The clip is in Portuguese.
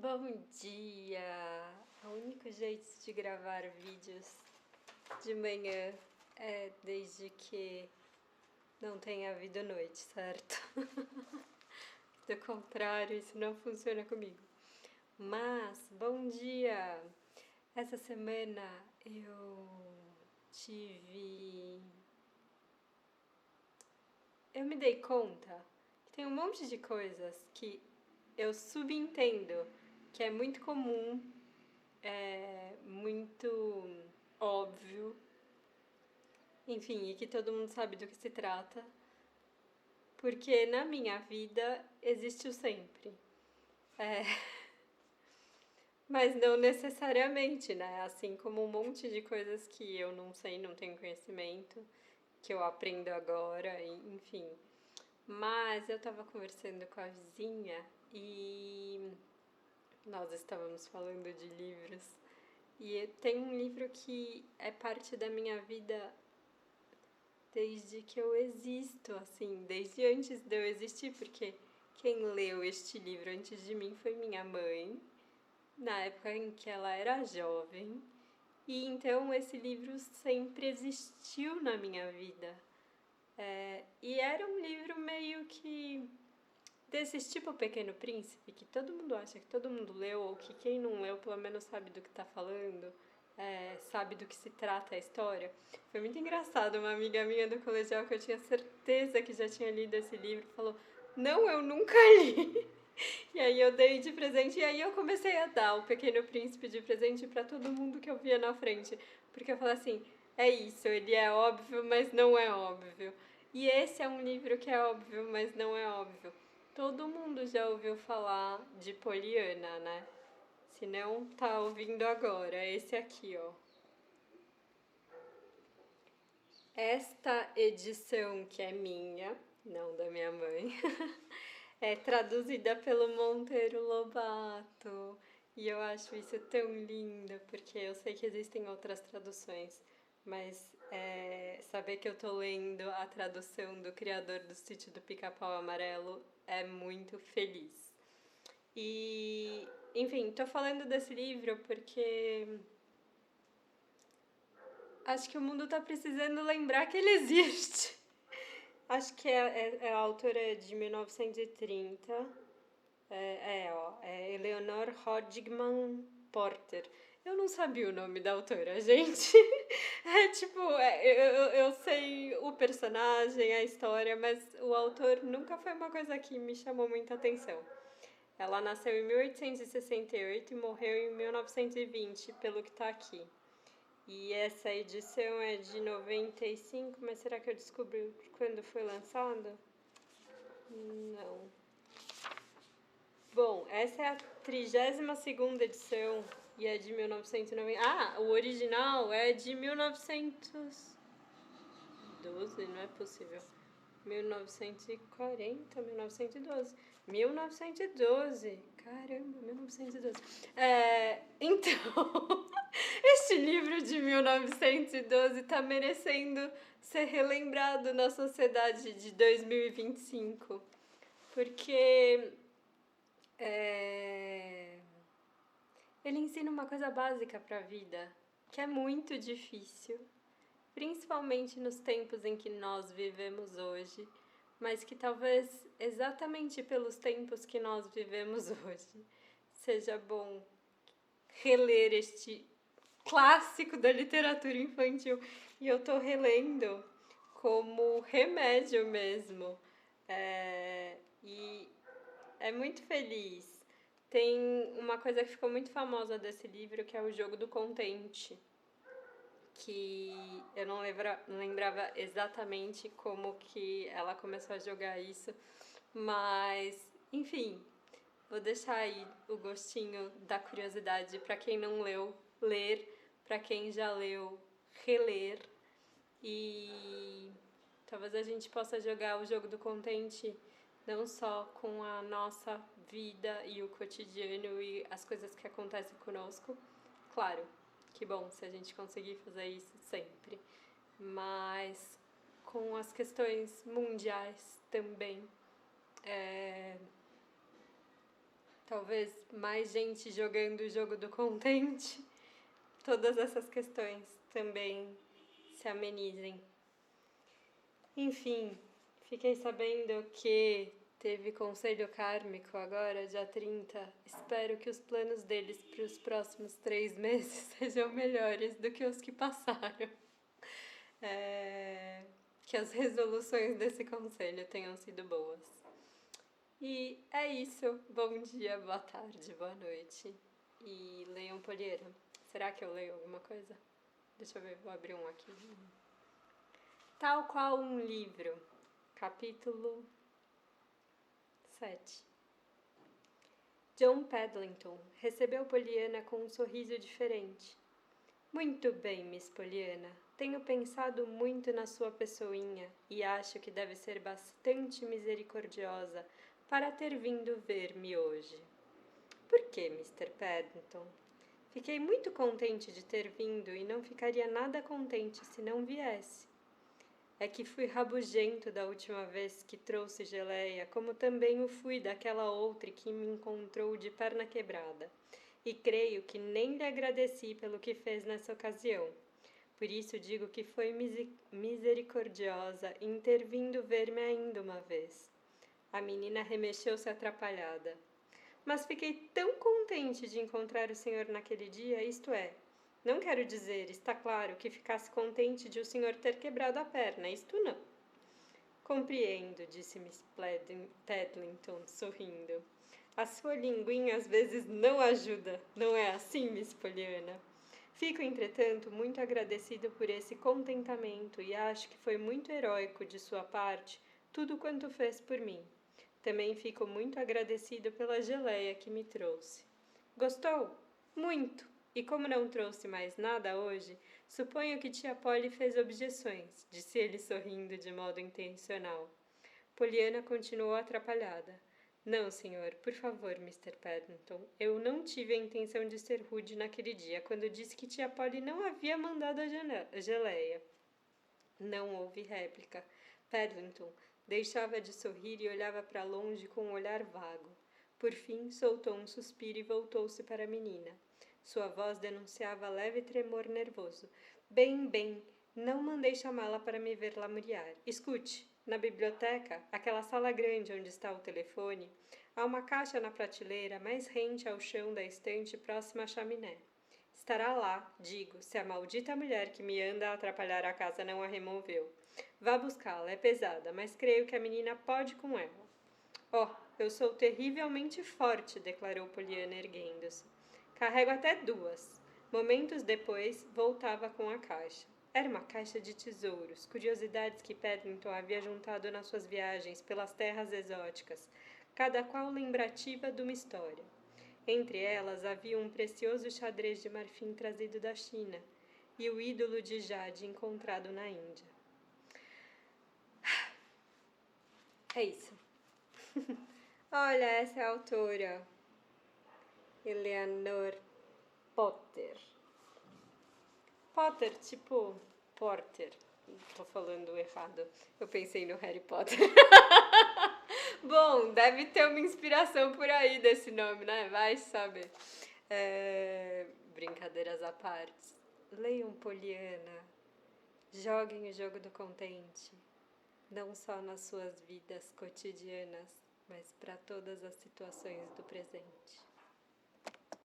Bom dia! O único jeito de gravar vídeos de manhã é desde que não tenha havido noite, certo? Do contrário, isso não funciona comigo. Mas, bom dia! Essa semana eu tive. Eu me dei conta que tem um monte de coisas que eu subentendo que é muito comum, é muito óbvio, enfim, e que todo mundo sabe do que se trata, porque na minha vida existiu sempre. É, mas não necessariamente, né? Assim como um monte de coisas que eu não sei, não tenho conhecimento, que eu aprendo agora, enfim. Mas eu tava conversando com a vizinha e nós estávamos falando de livros. E tem um livro que é parte da minha vida desde que eu existo, assim, desde antes de eu existir, porque quem leu este livro antes de mim foi minha mãe, na época em que ela era jovem, e então esse livro sempre existiu na minha vida. E era um livro meio que desse tipo Pequeno Príncipe, que todo mundo acha que todo mundo leu, ou que quem não leu pelo menos sabe do que está falando, sabe do que se trata a história. Foi muito engraçado, uma amiga minha do colegial que eu tinha certeza que já tinha lido esse livro falou: Não, eu nunca li. E aí eu dei de presente, e aí eu comecei a dar o Pequeno Príncipe de presente para todo mundo que eu via na frente. Porque eu falei assim: é isso, ele é óbvio, mas não é óbvio. E esse é um livro que é óbvio, mas não é óbvio. Todo mundo já ouviu falar de Poliana, né? Se não, tá ouvindo agora. Esse aqui, ó. Esta edição, que é minha, não da minha mãe, é traduzida pelo Monteiro Lobato. E eu acho isso tão lindo, porque eu sei que existem outras traduções, mas saber que eu tô lendo a tradução do criador do Sítio do Pica-Pau Amarelo é muito feliz. E, enfim, tô falando desse livro porque acho que o mundo tá precisando lembrar que ele existe. Acho que a autora é de 1930. É Eleanor Hodgman Porter. Eu não sabia o nome da autora, gente. Eu sei o personagem, a história, mas o autor nunca foi uma coisa que me chamou muita atenção. Ela nasceu em 1868 e morreu em 1920, pelo que tá aqui. E essa edição é de 95, mas será que eu descobri quando foi lançada? Não. Bom, essa é a 32ª edição e é de 1990. Ah, o original é de 1912, não é possível. 1940, 1912. 1912. Caramba, 1912. Então, este livro de 1912 está merecendo ser relembrado na sociedade de 2025. Porque ele ensina uma coisa básica para a vida, que é muito difícil, principalmente nos tempos em que nós vivemos hoje, mas que talvez exatamente pelos tempos que nós vivemos hoje seja bom reler este clássico da literatura infantil. E eu tô relendo como remédio mesmo. E é muito feliz. Tem uma coisa que ficou muito famosa desse livro, que é o jogo do contente, que eu não lembrava exatamente como que ela começou a jogar isso, mas, enfim, vou deixar aí o gostinho da curiosidade para quem não leu, ler, para quem já leu, reler, e talvez a gente possa jogar o jogo do contente não só com a nossa vida e o cotidiano e as coisas que acontecem conosco. Claro, que bom se a gente conseguir fazer isso sempre, mas com as questões mundiais também. talvez mais gente jogando o jogo do contente, todas essas questões também se amenizem. Enfim, fiquei sabendo que teve conselho kármico agora, dia 30. Espero que os planos deles para os próximos 3 meses sejam melhores do que os que passaram. Que as resoluções desse conselho tenham sido boas. E é isso. Bom dia, boa tarde, boa noite. E leiam Poliana. Será que eu leio alguma coisa? Deixa eu ver, vou abrir um aqui. Tal qual um livro. Capítulo 7. John Pendleton recebeu Poliana com um sorriso diferente. Muito bem, Miss Poliana. Tenho pensado muito na sua pessoinha e acho que deve ser bastante misericordiosa para ter vindo ver-me hoje. Por que, Mr. Pendleton? Fiquei muito contente de ter vindo e não ficaria nada contente se não viesse. É que fui rabugento da última vez que trouxe geleia, como também o fui daquela outra que me encontrou de perna quebrada. E creio que nem lhe agradeci pelo que fez nessa ocasião. Por isso digo que foi misericordiosa em ter vindo ver-me ainda uma vez. A menina remexeu-se atrapalhada. Mas fiquei tão contente de encontrar o senhor naquele dia, isto é, não quero dizer, está claro, que ficasse contente de o senhor ter quebrado a perna, isto não. Compreendo, disse Miss Pendleton, sorrindo. A sua linguinha às vezes não ajuda, não é assim, Miss Poliana? Fico, entretanto, muito agradecido por esse contentamento e acho que foi muito heróico de sua parte tudo quanto fez por mim. Também fico muito agradecido pela geleia que me trouxe. Gostou? Muito! E como não trouxe mais nada hoje, suponho que tia Polly fez objeções, disse ele sorrindo de modo intencional. Poliana continuou atrapalhada. Não, senhor, por favor, Mr. Pendleton. Eu não tive a intenção de ser rude naquele dia, quando disse que tia Polly não havia mandado a geleia. Não houve réplica. Pendleton deixava de sorrir e olhava para longe com um olhar vago. Por fim, soltou um suspiro e voltou-se para a menina. Sua voz denunciava leve tremor nervoso. Bem, não mandei chamá-la para me ver lamuriar. Escute, na biblioteca, aquela sala grande onde está o telefone, há uma caixa na prateleira mais rente ao chão da estante próxima à chaminé. Estará lá, digo, se a maldita mulher que me anda a atrapalhar a casa não a removeu. Vá buscá-la, é pesada, mas creio que a menina pode com ela. Oh, eu sou terrivelmente forte, declarou Poliana erguendo-se. Carrego até 2. Momentos depois, voltava com a caixa. Era uma caixa de tesouros, curiosidades que Pendleton havia juntado nas suas viagens pelas terras exóticas, cada qual lembrativa de uma história. Entre elas havia um precioso xadrez de marfim trazido da China e o ídolo de jade encontrado na Índia. É isso. Olha, essa é a autora Eleanor Potter. Potter, tipo Porter. Tô falando errado. Eu pensei no Harry Potter. Bom, deve ter uma inspiração por aí desse nome, né? Vai saber. Brincadeiras à parte. Leiam Poliana. Joguem o jogo do contente. Não só nas suas vidas cotidianas, mas para todas as situações do presente.